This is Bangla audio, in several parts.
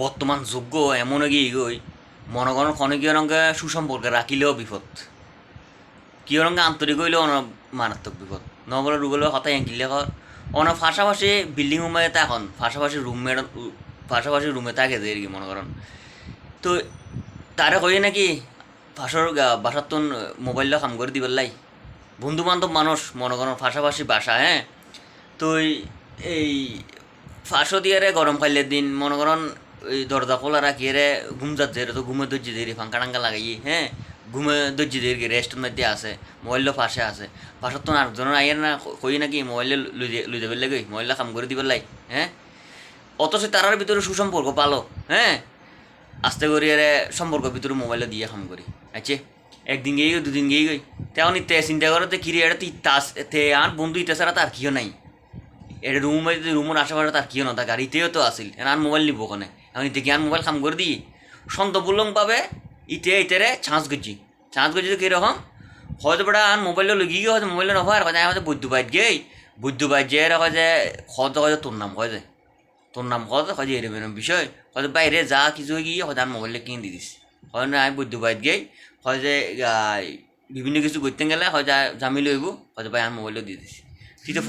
বর্তমান যোগ্য এমন এগিয়ে গই মনে করেন ক্ষণিকীয় রঙে সুসম্পর্কে রাখিলেও বিপদ, কিয় রঙে আন্তরিক হইলেও অন মারাত্মক বিপদ নগরে রুগলে কথা এঁকিলে কর অন পাশাপাশি বিল্ডিং রুমে এখন পাশাপাশি রুমমেট পাশাপাশি রুমে থাকে যে আর কি মনে করেন। তো তারে কই নাকি ফাঁসর বাসার তো মোবাইল কাম করে দিবার লাই বন্ধু বান্ধব মানুষ মনে করেন পাশাপাশি বাসা, হ্যাঁ। তো এই ফাঁসও দিয়ে রে গরম খাইলে দিন মনে করেন ওই দরজা খোলা রাখিয়ে রে ঘুম যাচ্ছে তো ঘুমে ধৈর্য দিয়ে ফাঙ্কা টাঙ্কা লাগাই, হ্যাঁ। ঘুমে ধৈর্য দিয়ে রেস্টের মধ্যে আছে, মোবাইলও পাশে আছে, পাশত তো আরেকজনের আইয়ের না কই নাকি মোবাইলে লুই যাবার লাগে মোবাইলটা কাম করে দিবার লাই, হ্যাঁ। অথচ তারার ভিতরে সুসম্পর্ক পালো, হ্যাঁ। আস্তে করি রে সম্পর্ক ভিতরে মোবাইলে দিয়ে কাম করি, আচ্ছা। একদিন গিয়ে গই দুদিন গিয়ে গই তেমন ইতে চিন্তা করো তো কিরে এটা তো ইতাস তে আর বন্ধু ইতে ছাড়া তার কিও নাই, এটা রুমের আশেপাশে তার কিও না তা গাড়িতেও তো আসিল আর মোবাইল নিব ওখানে এখন ইতে কি আর মোবাইল কাম করে দিই সন্তপুলং পাবে ইতে চান্স করছি তো কীরকম হয়তো বেটা আর মোবাইলটা লগিয়ে গিয়ে হয়তো মোবাইলটা নভার হয় আমাদের বৈদ্য বাইর যে হয় যে হয়তো হয়তো তোর নাম হয় যে এরম এরম বিষয় হয়তো বাইরে যা কিছু গিয়ে হয়তো আর মোবাইলটা কিনে দিয়ে দিস হয় না আমি বৈদ্য বাইর গেই হয় যে বিভিন্ন কিছু করতে গেলে হয়তো জামিল হইব হয়তো ভাই আর মোবাইলটা দিয়ে দিস তুই তো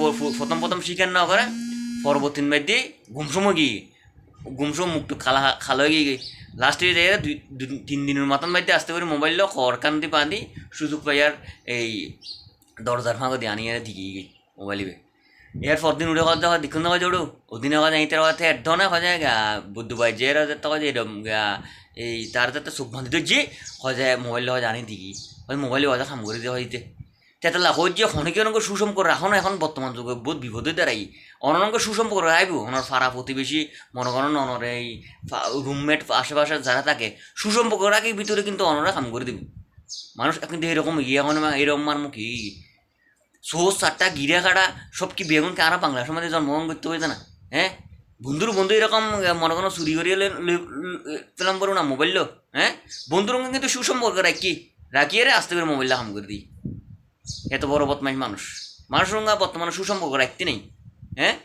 প্রথম স্বীকার না করে পরবর্তী মেয়ের দিয়ে গুমসম মুখটু খালা হয়ে গিয়ে লাস্টে যাই 2-3 দিনের মাতন বাড়িতে আসতে পারি মোবাইলটা খড়কান্তি বাঁধি সুযোগ পাই আর এই দরজার ফাঁকা দিয়ে আনিয়ে দিকে গই মোবাইল এর পরদিন উঠে কথা হয় দেখুন না জোড়ো ওদিনে কথা এই তার কথা এর ধরনের হয় বুদ্ধ ভাই যে হয় এরকম এই তার যাতে চোখ বাঁধি তো যে হয় যে মোবাইলটা হয় জানি দিকি হয় মোবাইলে হয় কাম করে দেওয়া হইতে তেতালা হই যে অনেকে অনেক সুসম্পর্ক রাখো না এখন বর্তমান যুগে বহুত বিপদে দাঁড়াই অনেক সুসম্পর্ক রাখবো ওনার ফাড়া প্রতিবেশী মনে করেন অনর এই রুমমেট আশেপাশে যারা থাকে সুসম্পর্ক রাখি ভিতরে কিন্তু অনরা কাম করে দিবি মানুষ কিন্তু এরকম গিয়ে এখন এরকম মার মুখী সোস চারটা গিরা কাটা সব কি বেগুনকে আরা বাংলা সমাজে জন্মগ্রহণ করতে হয়েছে না, হ্যাঁ। বন্ধু এরকম মনে কোনো চুরি করিয়ে পেলাম বলো না মোবাইলও, হ্যাঁ। বন্ধুর কিন্তু সুসম্পর্ক রাখিয়ে রে আস্তে করে মোবাইলটা কাম করে দিই এত বড় বদমাইশ মানুষ বর্তমানে সুসম্পর্ক রাখতে নেই, হ্যাঁ।